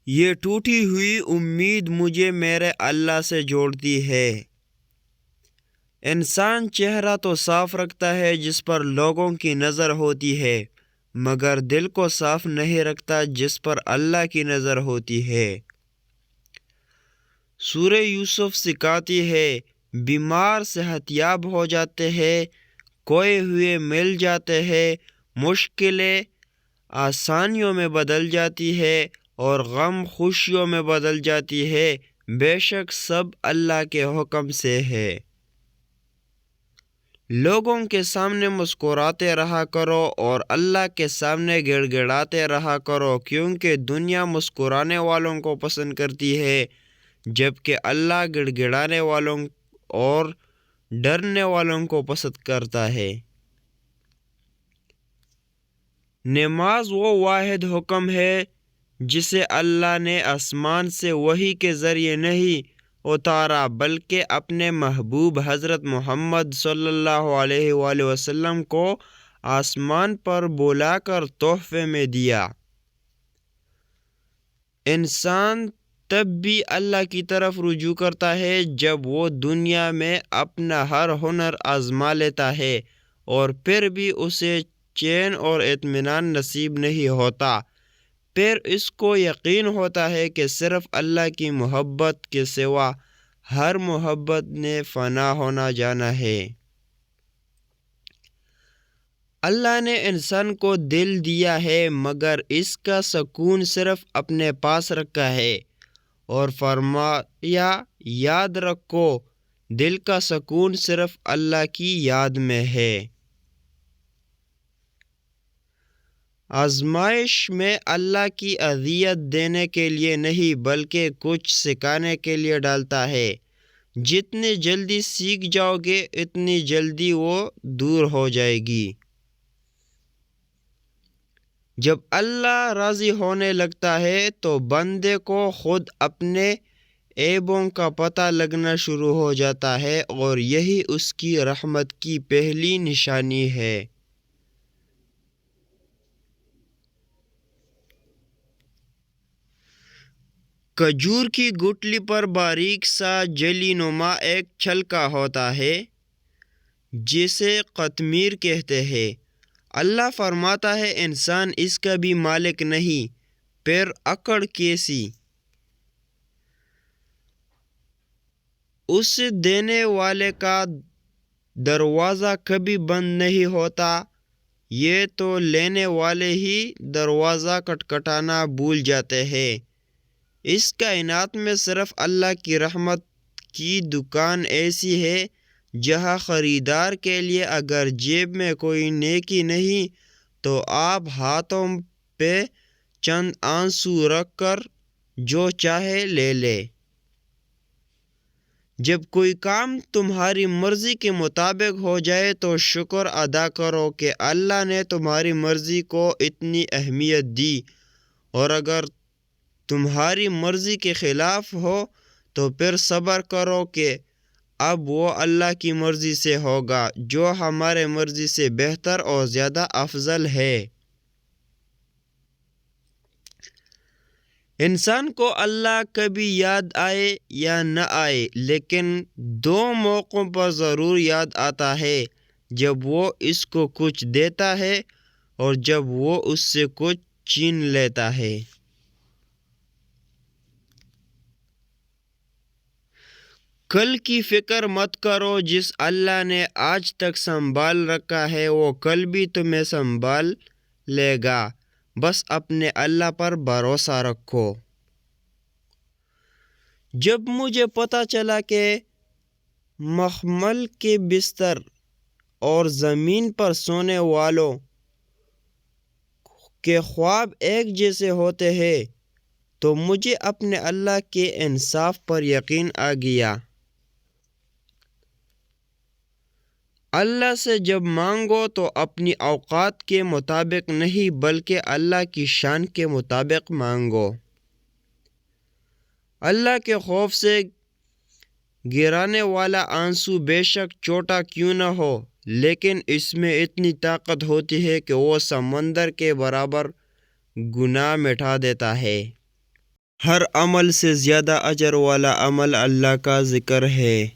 یہ ٹوٹی ہوئی امید مجھے میرے اللہ سے جوڑتی ہے۔ انسان چہرہ تو صاف رکھتا ہے جس پر لوگوں کی نظر ہوتی ہے، مگر دل کو صاف نہیں رکھتا جس پر اللہ کی نظر ہوتی ہے۔ سورہ یوسف سکھاتی ہے، بیمار صحت یاب ہو جاتے ہیں، کھوئے ہوئے مل جاتے ہیں، مشکلیں آسانیوں میں بدل جاتی ہے اور غم خوشیوں میں بدل جاتی ہے، بے شک سب اللہ کے حکم سے ہے۔ لوگوں کے سامنے مسکراتے رہا کرو اور اللہ کے سامنے گڑ گڑاتے رہا کرو، کیونکہ دنیا مسکرانے والوں کو پسند کرتی ہے جبکہ اللہ گڑ گڑانے والوں اور ڈرنے والوں کو پسند کرتا ہے۔ نماز وہ واحد حکم ہے جسے اللہ نے آسمان سے وحی کے ذریعے نہیں اتارا بلکہ اپنے محبوب حضرت محمد صلی اللہ علیہ وآلہ وسلم کو آسمان پر بلا کر تحفے میں دیا۔ انسان تب بھی اللہ کی طرف رجوع کرتا ہے جب وہ دنیا میں اپنا ہر ہنر آزما لیتا ہے اور پھر بھی اسے چین اور اطمینان نصیب نہیں ہوتا، پھر اس کو یقین ہوتا ہے کہ صرف اللہ کی محبت کے سوا ہر محبت نے فنا ہونا جانا ہے۔ اللہ نے انسان کو دل دیا ہے مگر اس کا سکون صرف اپنے پاس رکھا ہے، اور فرمایا یاد رکھو دل کا سکون صرف اللہ کی یاد میں ہے۔ آزمائش میں اللہ کی اذیت دینے کے لیے نہیں بلکہ کچھ سکھانے کے لیے ڈالتا ہے۔ جتنی جلدی سیکھ جاؤ گے اتنی جلدی وہ دور ہو جائے گی۔ جب اللہ راضی ہونے لگتا ہے تو بندے کو خود اپنے عیبوں کا پتہ لگنا شروع ہو جاتا ہے، اور یہی اس کی رحمت کی پہلی نشانی ہے۔ کھجور کی گٹلی پر باریک سا جلی نما ایک چھلکا ہوتا ہے جسے قطمیر کہتے ہیں۔ اللہ فرماتا ہے انسان اس کا بھی مالک نہیں، پھر اکڑ کیسی؟ اس دینے والے کا دروازہ کبھی بند نہیں ہوتا، یہ تو لینے والے ہی دروازہ کھٹکھٹانا بھول جاتے ہیں۔ اس کائنات میں صرف اللہ کی رحمت کی دکان ایسی ہے جہاں خریدار کے لیے اگر جیب میں کوئی نیکی نہیں تو آپ ہاتھوں پہ چند آنسو رکھ کر جو چاہے لے لے۔ جب کوئی کام تمہاری مرضی کے مطابق ہو جائے تو شکر ادا کرو کہ اللہ نے تمہاری مرضی کو اتنی اہمیت دی، اور اگر تمہاری مرضی کے خلاف ہو تو پھر صبر کرو کہ اب وہ اللہ کی مرضی سے ہوگا جو ہمارے مرضی سے بہتر اور زیادہ افضل ہے۔ انسان کو اللہ کبھی یاد آئے یا نہ آئے لیکن دو موقعوں پر ضرور یاد آتا ہے، جب وہ اس کو کچھ دیتا ہے اور جب وہ اس سے کچھ چھین لیتا ہے۔ کل کی فکر مت کرو، جس اللہ نے آج تک سنبھال رکھا ہے وہ کل بھی تمہیں سنبھال لے گا، بس اپنے اللہ پر بھروسہ رکھو۔ جب مجھے پتہ چلا کہ مخمل کے بستر اور زمین پر سونے والوں کے خواب ایک جیسے ہوتے ہیں تو مجھے اپنے اللہ کے انصاف پر یقین آ گیا۔ اللہ سے جب مانگو تو اپنی اوقات کے مطابق نہیں بلکہ اللہ کی شان کے مطابق مانگو۔ اللہ کے خوف سے گرانے والا آنسو بے شک چھوٹا کیوں نہ ہو لیکن اس میں اتنی طاقت ہوتی ہے کہ وہ سمندر کے برابر گناہ مٹا دیتا ہے۔ ہر عمل سے زیادہ اجر والا عمل اللہ کا ذکر ہے۔